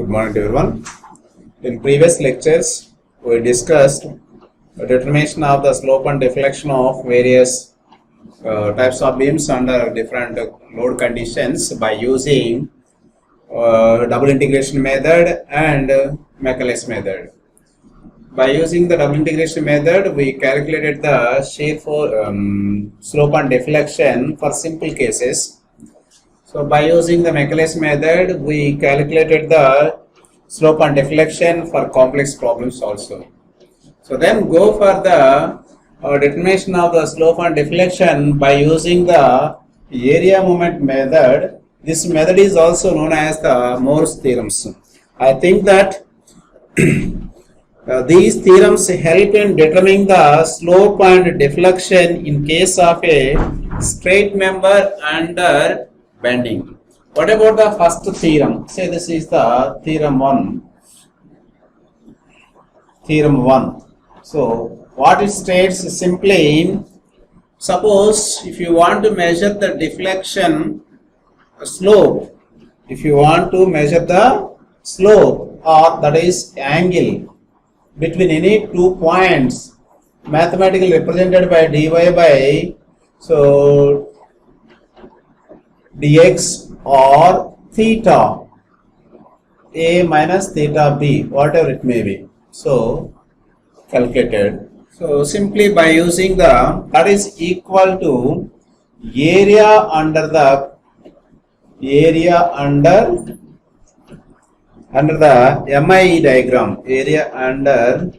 Good morning to everyone. In previous lectures, we discussed the determination of the slope and deflection of various types of beams under different load conditions by using double integration method and Macaulay's method. By using the double integration method, we calculated the shear slope and deflection for simple cases. So by using the Macaulay's method, we calculated the slope and deflection for complex problems also. So then go for the determination of the slope and deflection by using the area moment method. This method is also known as the Moore's theorems. I think that these theorems help in determining the slope and deflection in case of a straight member under bending. What about the first theorem? Say this is the theorem 1. Theorem 1. So what it states is simply, suppose if you want to measure the deflection slope, if you want to measure the slope or that is angle between any 2 points mathematically represented by dy by dx or theta a minus theta b, whatever it may be. So calculated. So simply by using that is equal to area under the MIE diagram, area under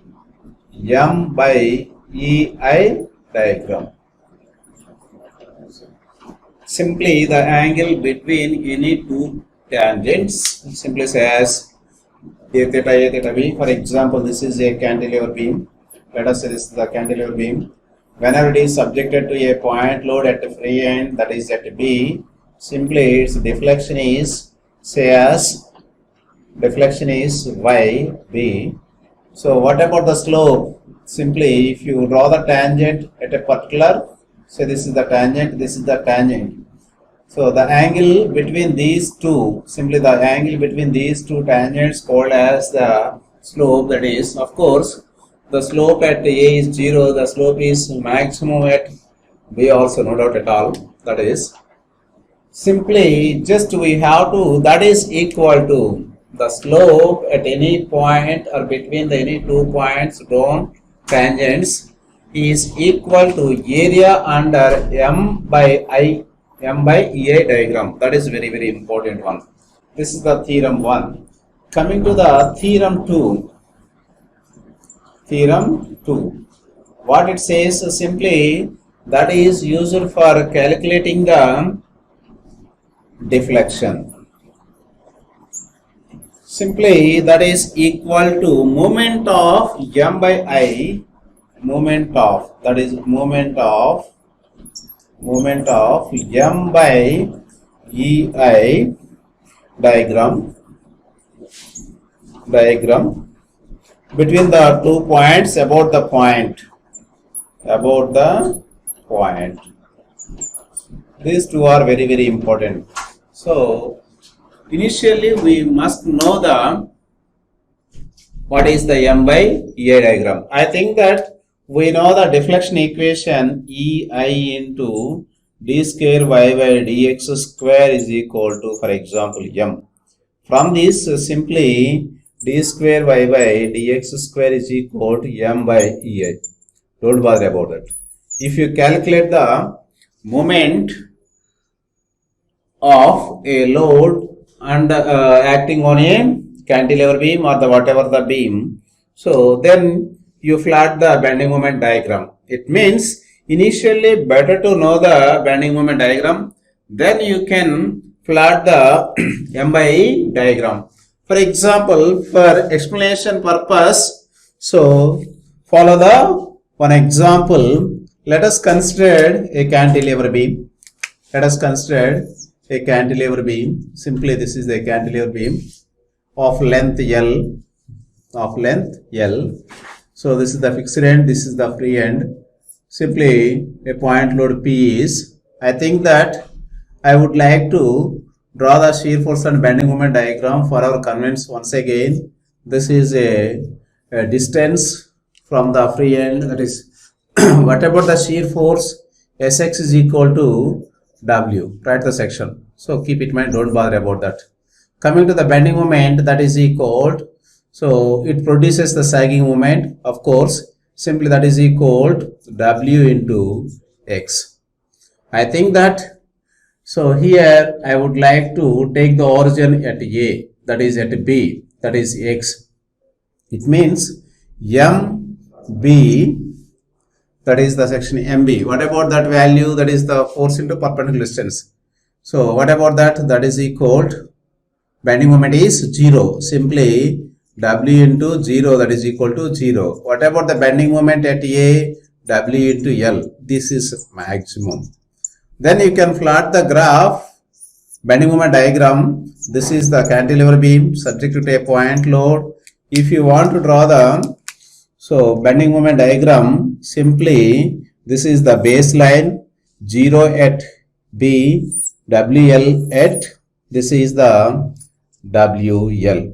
M by EI diagram. Simply the angle between any two tangents, simply say as A theta B. For example, this is a cantilever beam. Let us say this is the cantilever beam. Whenever it is subjected to a point load at the free end, that is at B, simply its deflection is, say as deflection is YB. So what about the slope? Simply if you draw the tangent at a particular, say this is the tangent, this is the tangent. So the angle between these two, simply the angle between these two tangents called as the slope. That is, of course, the slope at A is 0, the slope is maximum at B also, no doubt at all. That is, simply just we have to, that is equal to the slope at any point or between the any 2 points drawn tangents is equal to area under M by EI diagram. That is very, very important one. This is the theorem 1. Coming to the theorem 2. Theorem 2. What it says is simply that is used for calculating the deflection. Simply that is equal to moment of M by I, moment of M by EI diagram between the 2 points about the point. These two are very, very important. So initially we must know what is the M by EI diagram. I think that we know the deflection equation EI into d square y by dx square is equal to, for example, M. From this, simply d square y by dx square is equal to M by EI. Don't bother about it. If you calculate the moment of a load and acting on a cantilever beam or whatever the beam, so then you plot the bending moment diagram. It means initially better to know the bending moment diagram, then you can plot the M by E diagram. For example, for explanation purpose, so follow the one example. Let us consider a cantilever beam. Simply this is the cantilever beam of length L. So this is the fixed end, this is the free end. Simply a point load P is, I think that I would like to draw the shear force and bending moment diagram for our conveyance. Once again, this is a distance from the free end, that is what about the shear force? Sx is equal to W, write the section. So keep it in mind, don't bother about that. Coming to the bending moment, that is equal to, so it produces the sagging moment, of course, simply that is equal to W into X. I think that, so here I would like to take the origin at A, that is at B, that is X. It means MB, that is the section MB. What about that value? That is the force into perpendicular distance. So what about that? That is equal to, bending moment is 0. Simply W into 0, that is equal to 0. What about the bending moment at A? W into L. This is maximum. Then you can plot the graph, bending moment diagram. This is the cantilever beam subject to a point load. If you want to draw the bending moment diagram, simply this is the baseline, 0 at B, WL at, this is the WL.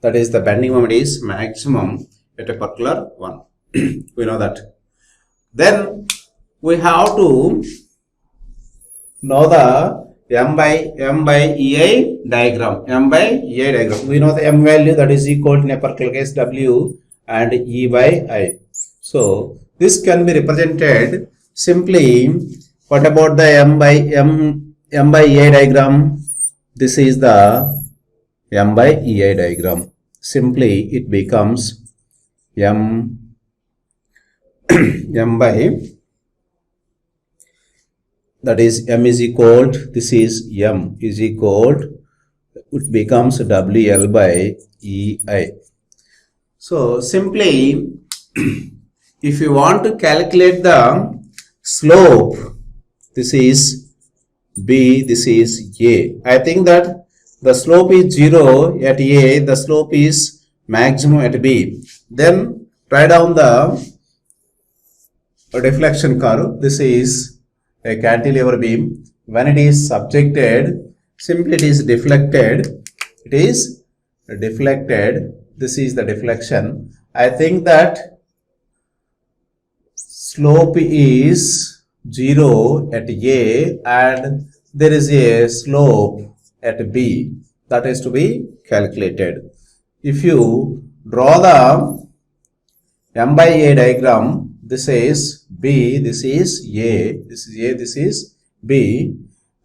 That is the bending moment is maximum at a particular one. We know that. Then we have to know the M by EI diagram. M by EI diagram. We know the M value, that is equal to, in a particular case, W and E by I. So this can be represented simply. What about the M by EI diagram? This is the M by EI diagram. Simply it becomes M by, that is M is equal to, this is M is equal to, it becomes WL by EI. So simply if you want to calculate the slope, this is B, this is A. I think that the slope is 0 at A, the slope is maximum at B. Then write down the deflection curve. This is a cantilever beam. When it is subjected, simply it is deflected. It is deflected. This is the deflection. I think that slope is 0 at A and there is a slope at B that is to be calculated. If you draw the M by A diagram, this is B, this is A, this is A, this is B.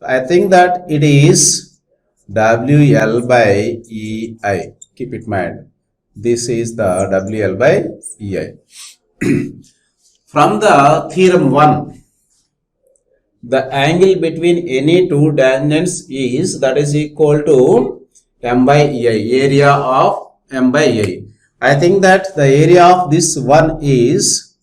I think that it is WL by EI. Keep it in mind. This is the WL by EI. From the theorem 1, the angle between any two tangents is, that is equal to M by EI, area of M by EI. I think that the area of this one is,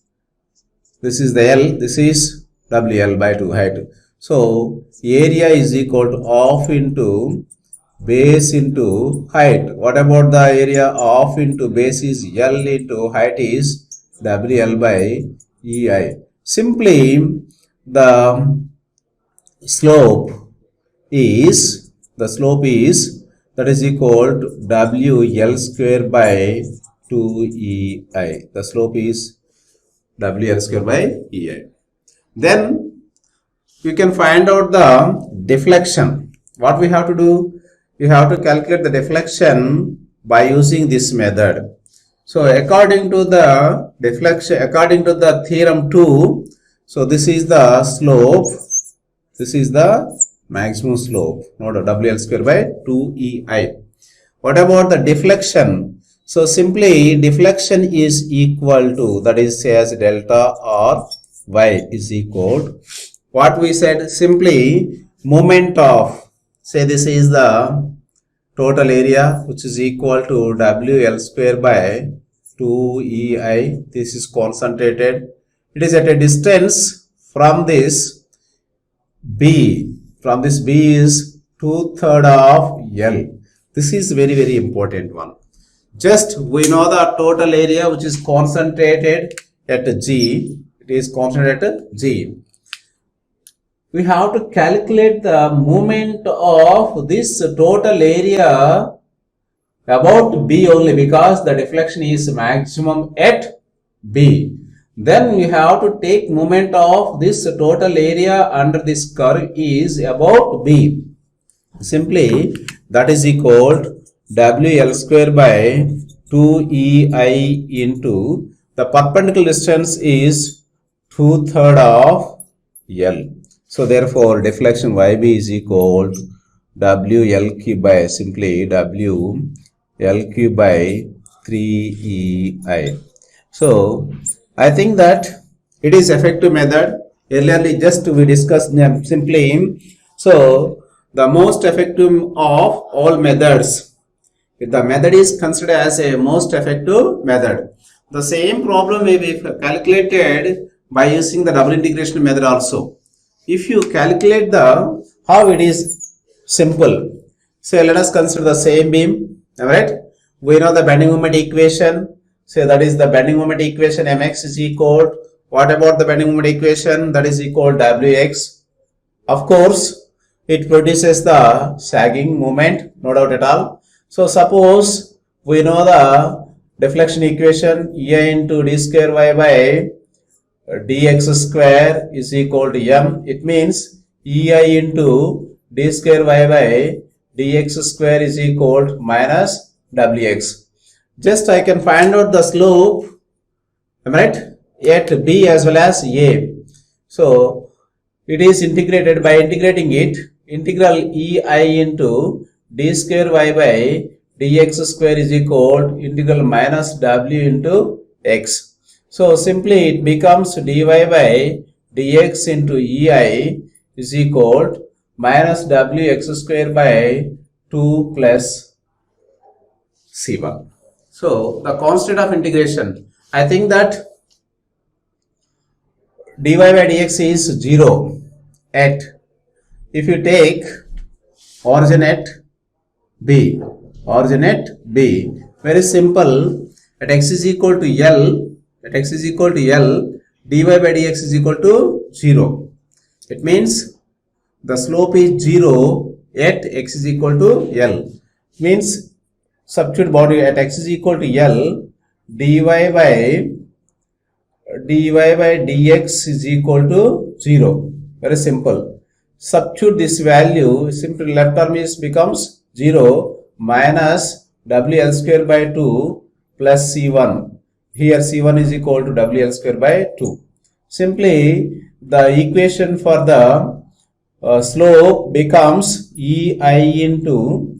this is the L, this is WL by 2 height. So area is equal to half into base into height. What about the area? Half into base is L into height is WL by EI. Simply the slope is, that is equal to WL square by 2EI. The slope is WL square by EI. Then you can find out the deflection. What we have to do? You have to calculate the deflection by using this method. So according to the deflection, according to the theorem 2, so this is the slope, this is the maximum slope, note WL square by 2EI. What about the deflection? So simply deflection is equal to, that is say as delta R Y is equal to, what we said, simply moment of, say this is the total area which is equal to WL square by 2EI. This is concentrated. It is at a distance from this B. From this B is 2/3 of L. This is very important one. Just we know the total area which is concentrated at G. It is concentrated at G. we have to calculate the moment of this total area about B only, because the deflection is maximum at B. Then we have to take moment of this total area under this curve is about B. Simply that is equal WL square by 2EI into the perpendicular distance is 2/3 of L. So therefore deflection YB is equal WL cube by simply WL cube by 3EI. So I think that it is effective method. Earlier just we discussed simply. So the most effective of all methods, the method is considered as a most effective method. The same problem may be calculated by using the double integration method also. If you calculate the how it is simple. So let us consider the same beam. Alright, we know the bending moment equation. So that is the bending moment equation, mx is equal. What about the bending moment equation? That is equal wx. Of course, it produces the sagging moment, no doubt at all. So suppose we know the deflection equation, E into d square y by dx square is equal to m. It means EI into d square y by dx square is equal to minus wx. Just I can find out the slope, am I right, at B as well as A. So it is integrated by integrating it, integral EI into d square y by dx square is equal to integral minus w into x. So simply it becomes dy by dx into EI is equal to minus wx square by 2 plus C1. So the constant of integration, I think that dy by dx is 0 at, if you take origin at B, very simple, at x is equal to L, dy by dx is equal to 0. It means the slope is 0 at x is equal to L. Means substitute boundary at x is equal to L, dy by dx is equal to 0. Very simple. Substitute this value, simply left arm is becomes 0 minus WL square by 2 plus C1. Here C1 is equal to WL square by 2. Simply the equation for the slope becomes EI into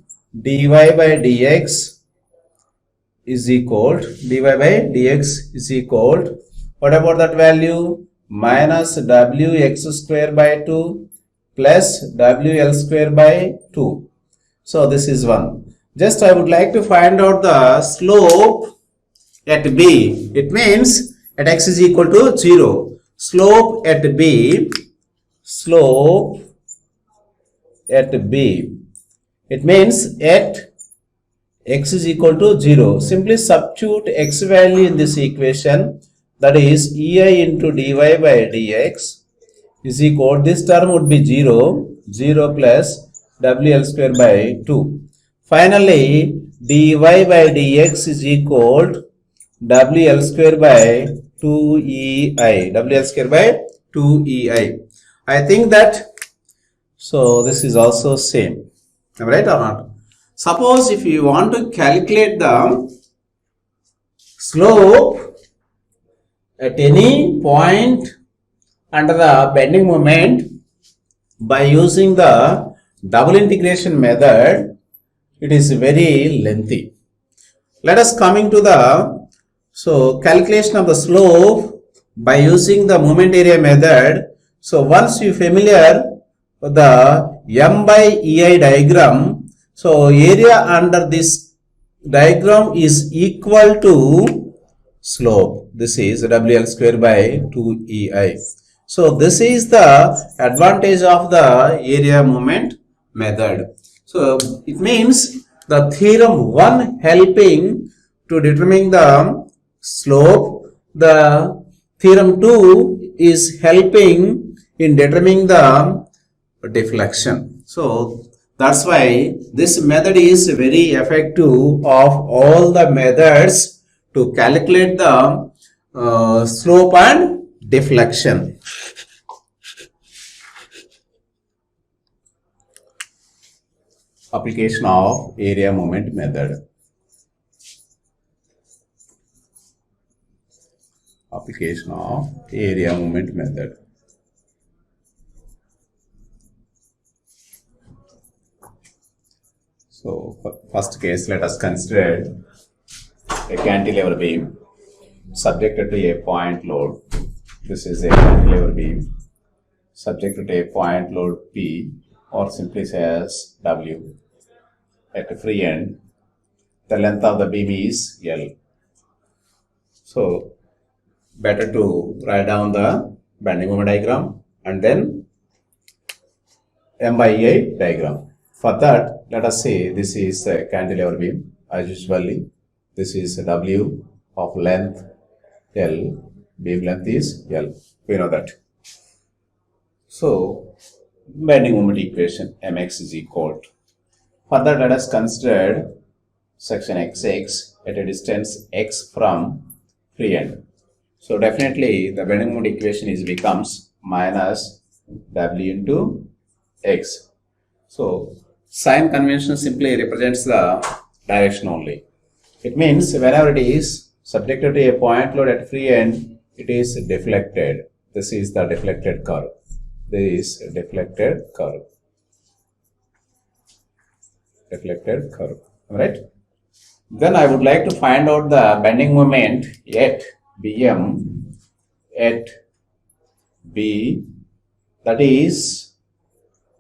dy by dx is equal to, what about that value? Minus wx square by 2 plus wl square by 2. So this is 1. Just I would like to find out the slope at B. It means at x is equal to 0. Slope at B. It means at x is equal to 0. Simply substitute x value in this equation, that is EI into dy by dx is equal, this term would be 0 plus WL square by 2. Finally, dy by dx is equal to WL square by 2EI. I think that, so this is also same. Am I right or not? Suppose if you want to calculate the slope at any point under the bending moment by using the double integration method, it is very lengthy. Let us coming to the calculation of the slope by using the moment area method. So once you familiar with the M by EI diagram, so area under this diagram is equal to slope. This is WL square by 2EI. So this is the advantage of the area moment method. So it means the theorem 1 helping to determine the slope, the theorem 2 is helping in determining the deflection. So that's why this method is very effective of all the methods to calculate the slope and deflection. Application of area moment method. Application of area moment method. So for first case, let us consider a cantilever beam subjected to a point load. This is a cantilever beam subjected to a point load P, or simply say as W. At the free end, the length of the beam is L. So better to write down the bending moment diagram and then M by E diagram. For that, let us say this is a cantilever beam as usually. This is W of length L, beam length is L. We know that. So bending moment equation Mx is equal to. For that, let us consider section XX at a distance x from free end. So definitely the bending moment equation is becomes minus W into x. So sign convention simply represents the direction only. It means whenever it is subjected to a point load at free end, it is deflected. This is the deflected curve. This is deflected curve. Deflected curve. Alright. Then I would like to find out the bending moment at BM at B, that is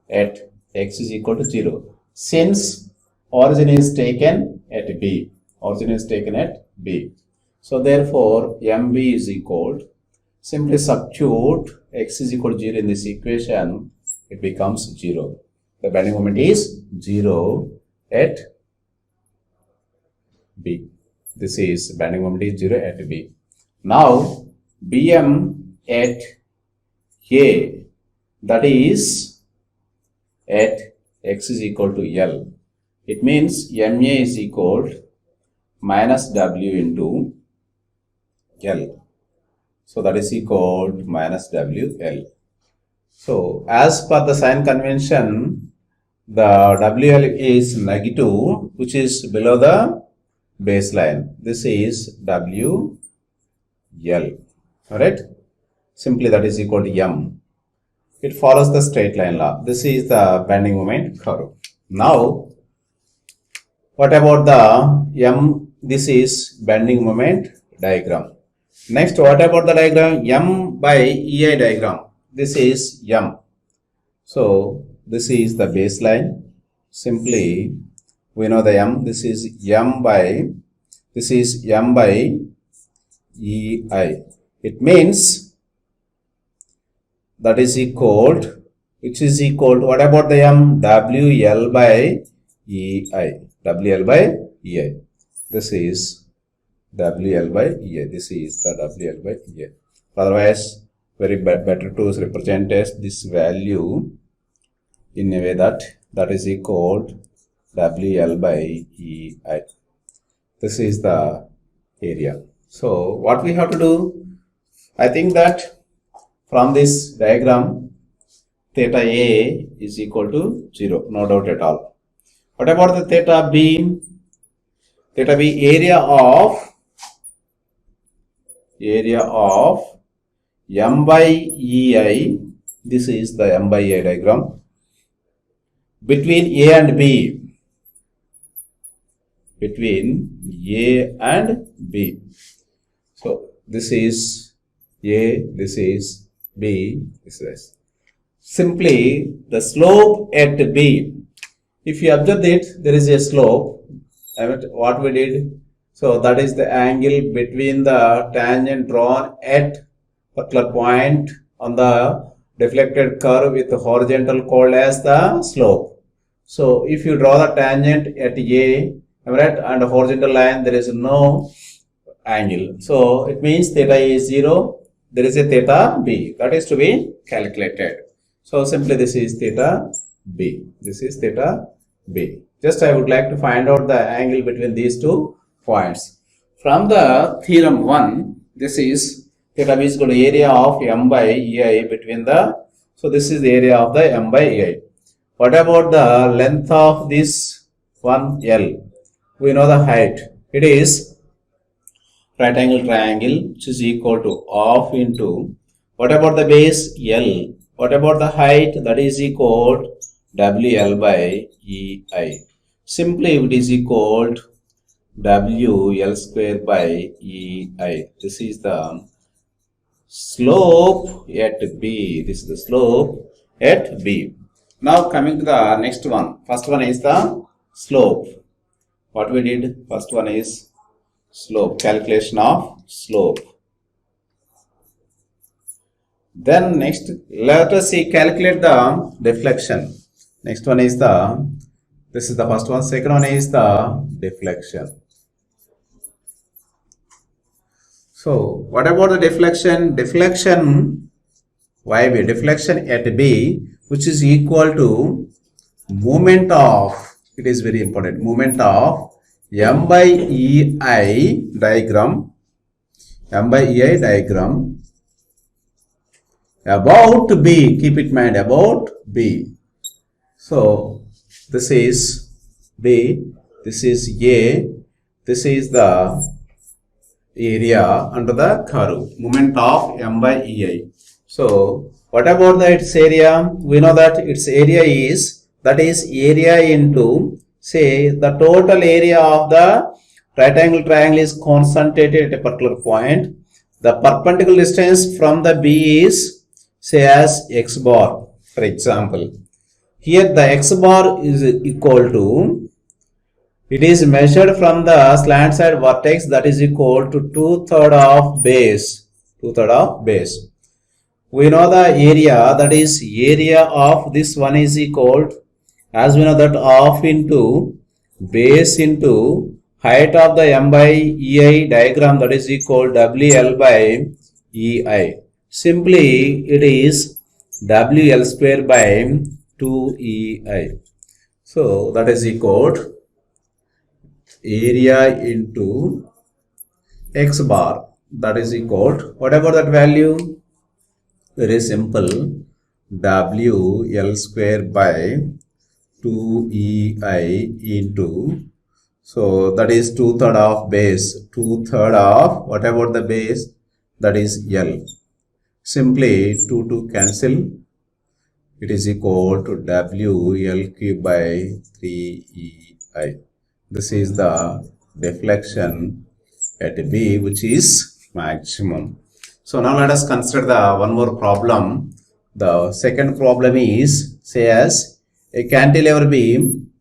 at x is equal to 0. Since origin is taken at B. Origin is taken at B. So therefore MB is equal to, simply substitute x is equal to 0 in this equation, it becomes 0. The bending moment is 0 at B. This is bending moment is 0 at B. Now BM at A, that is at x is equal to L. It means MA is equal to minus W into L. So that is equal to minus WL. So as per the sign convention, the WL is negative, which is below the baseline. This is WL. Alright? Simply that is equal to M. It follows the straight line law. This is the bending moment curve. Now, what about the M? This is bending moment diagram. Next, what about the diagram? M by EI diagram. This is M. So this is the baseline. Simply we know the M. This is M by EI. It means that is equal to, which is equal to, what about the M? WL by EI. WL by EI. This is WL by EI. This is the WL by EI. Otherwise, very better to represent as this value in a way that is equal to WL by EI. This is the area. So what we have to do, I think that from this diagram, theta A is equal to 0, no doubt at all. What about the theta B? Theta B, area of M by EI. This is the M by EI diagram between A and B. Between A and B. So this is A, this is B, this is. Simply the slope at B. If you observe it, there is a slope. What we did, so that is the angle between the tangent drawn at particular point on the deflected curve with the horizontal called as the slope. So if you draw the tangent at A, right, and a horizontal line, there is no angle. So it means theta is 0. There is a theta B that is to be calculated. So simply this is theta B. This is theta B. Just I would like to find out the angle between these two points. From the theorem 1, this is theta B is equal to area of M by EI between the, so this is the area of the M by EI. What about the length of this one L? We know the height. It is right angle triangle, which is equal to half into, what about the base? L. What about the height? That is equal to WL by EI. Simply it is equal to WL square by EI. This is the slope at B. This is the slope at B. Now coming to the next one. First one is the slope. What we did? First one is slope, calculation of slope. Then next, let us see, calculate the deflection. Next one is the, this is the first one. Second one is the deflection. So what about the deflection? Deflection YB, deflection at B, which is equal to moment of, it is very important, moment of M by EI diagram, M by EI diagram about B, keep it in mind, about B. So this is B, this is A, this is the area under the curve, moment of M by EI. So what about its area? We know that its area is, that is area into, say, the total area of the right angle triangle is concentrated at a particular point. The perpendicular distance from the B is, say, as x bar, for example. Here the x bar is equal to, it is measured from the slant side vertex, that is equal to 2/3 of base, 2/3 of base. We know the area, that is area of this one is equal to, as we know that half into base into height of the M by EI diagram, that is equal to WL by EI. Simply it is WL square by 2EI. So that is equal to area into x bar, that is equal to, what about that value? Very simple, WL square by 2EI into, so that is 2/3 of base, 2/3 of, what about the base? That is L. Simply 2 cancel, it is equal to WL cube by 3EI. This is the deflection at B, which is maximum. So now let us consider the one more problem. The second problem is, say, as a cantilever beam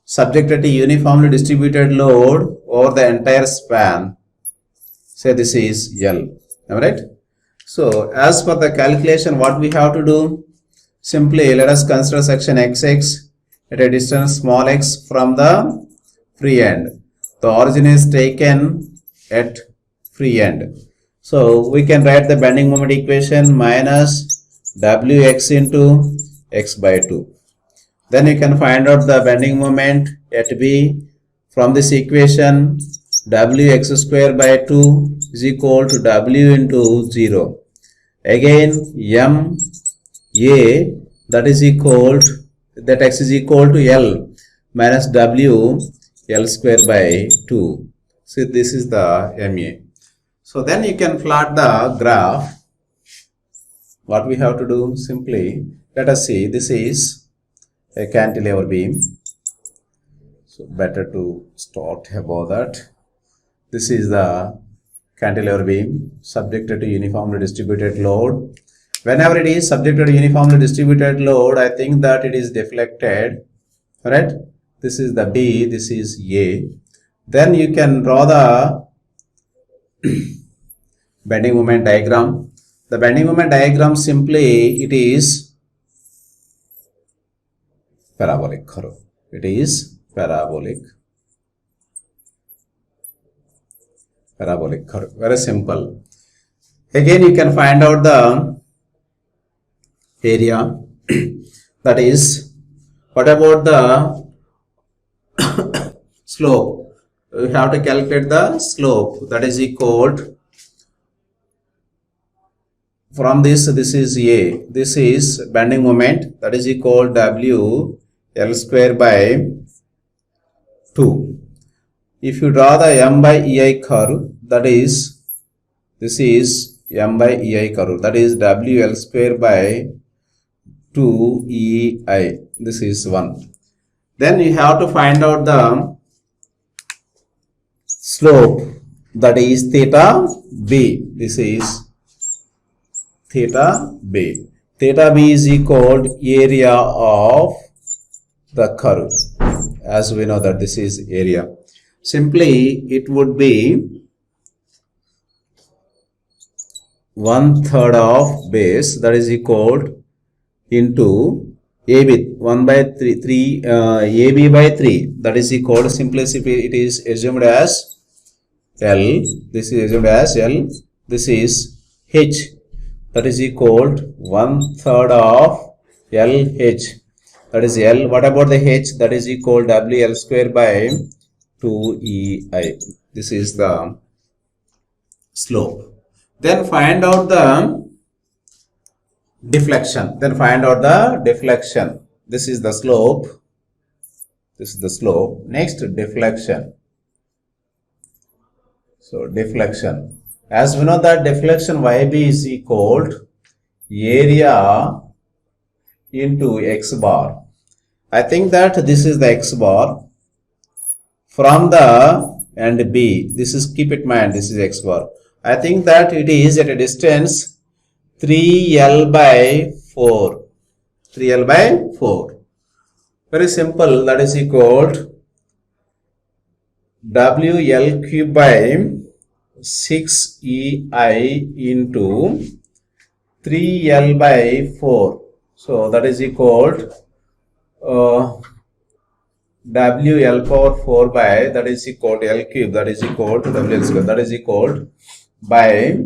subjected to uniformly distributed load over the entire span. Say this is L. Alright? So as for the calculation, what we have to do? Simply let us consider section XX at a distance small x from the free end. The origin is taken at free end. So we can write the bending moment equation minus Wx into x by 2. Then you can find out the bending moment at B. From this equation, Wx square by 2 is equal to W into 0. Again, M A, that is equal to, that x is equal to L minus W L square by 2. So this is the MA. So then you can plot the graph. What we have to do? Simply let us see, this is a cantilever beam. So better to start about that. This is the cantilever beam subjected to uniformly distributed load. Whenever it is subjected to uniformly distributed load, I think that it is deflected. Right? This is the B, this is A. Then you can draw the bending moment diagram. The bending moment diagram, simply it is parabolic curve. It is parabolic curve. Very simple. Again, you can find out the area. That is, what about the slope? We have to calculate the slope. That is equal to, from this is A, this is bending moment, that is equal to W L square by 2. If you draw the M by EI curve, that is, this is M by EI curve, that is W L square by 2 EI, this is 1. Then you have to find out the slope, that is theta B, this is theta B. Theta B is equal to area of the curve. As we know that this is area. Simply it would be 1/3 of base, that is equal to into AB 1 by 3 AB by 3, that is equal to, simplicity it is assumed as L, this is assumed as L, this is H, that is equal to 1/3 of LH, that is L. What about the H? That is equal to WL square by 2EI. This is the slope. Then find out the deflection. This is the slope. Next, deflection. So deflection. As we know that deflection YB is equal to area into X bar. I think that this is the X bar. From the and B, this is, keep it in mind, this is X bar. I think that it is at a distance 3L by 4. 3L by 4. Very simple, that is equal to WL cube by 6EI into 3L by 4. So that is equal to WL power 4 by, that is equal to L cube, that is equal to WL square, that is equal to by,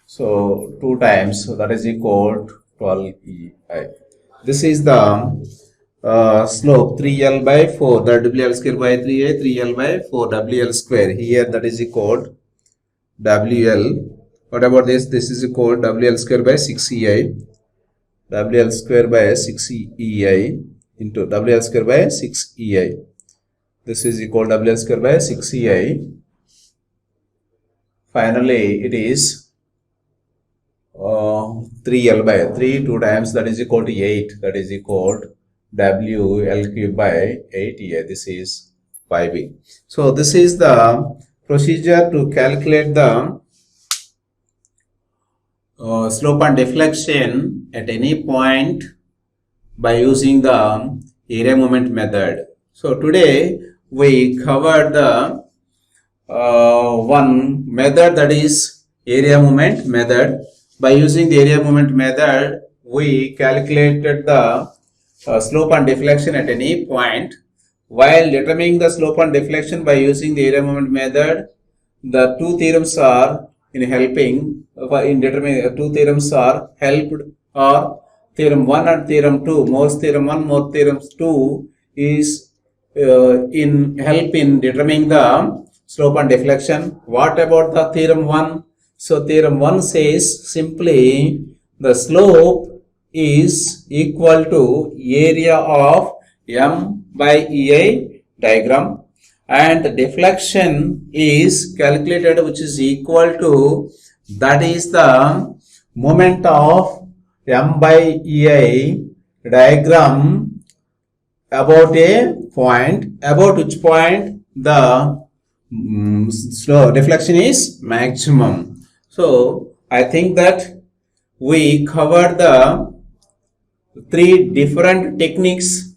so 2 times, so that is equal to 12EI. This is the slope 3L by 4, that WL square by 3A, 3L by 4, WL square. Here that is equal to WL. What about this? This is equal to WL square by 6EI. WL square by 6EI into WL square by 6EI. This is equal to WL square by 6EI. Finally, it is 3L by 3, 2 times, that is equal to 8. That is equal to WL cube by 8EI. This is 5B. So this is the procedure to calculate the slope and deflection at any point by using the area moment method. So today we covered the one method, that is area moment method. By using the area moment method, we calculated the slope and deflection at any point. While determining the slope and deflection by using the area moment method, the two theorems are helped, or theorem 1 and theorem 2, Morse theorem 1, Morse theorem 2 is in determining the slope and deflection. What about the theorem 1? So theorem 1 says simply the slope is equal to area of M by EI diagram, and the deflection is calculated, which is equal to, that is the moment of M by EI diagram about a point, about which point the slow deflection is maximum. So I think that we covered the 3 different techniques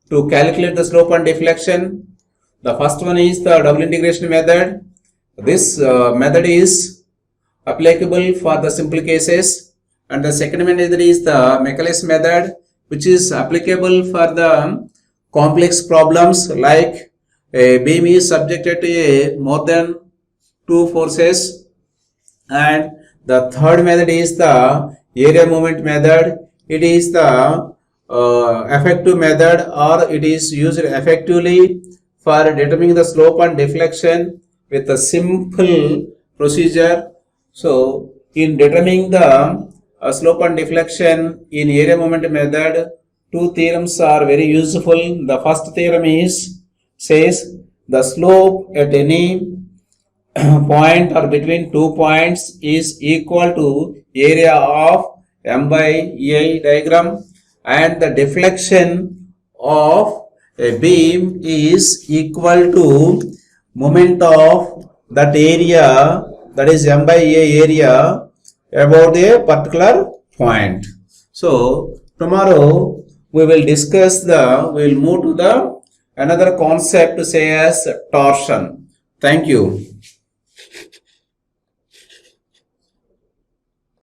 to calculate the slope and deflection. The first one is the double integration method. This method is applicable for the simple cases, and the second method is the Michaelis method, which is applicable for the complex problems like a beam is subjected to more than 2 forces. And the third method is the area movement method, it is the effective method, or it is used effectively for determining the slope and deflection with a simple procedure. So in determining the slope and deflection in area moment method, two theorems are very useful. The first theorem says the slope at any point or between 2 points is equal to area of m by ei diagram, and the deflection of a beam is equal to moment of that area, that is m by a area, about a particular point. So tomorrow we will we will move to the another concept, say as torsion. Thank you.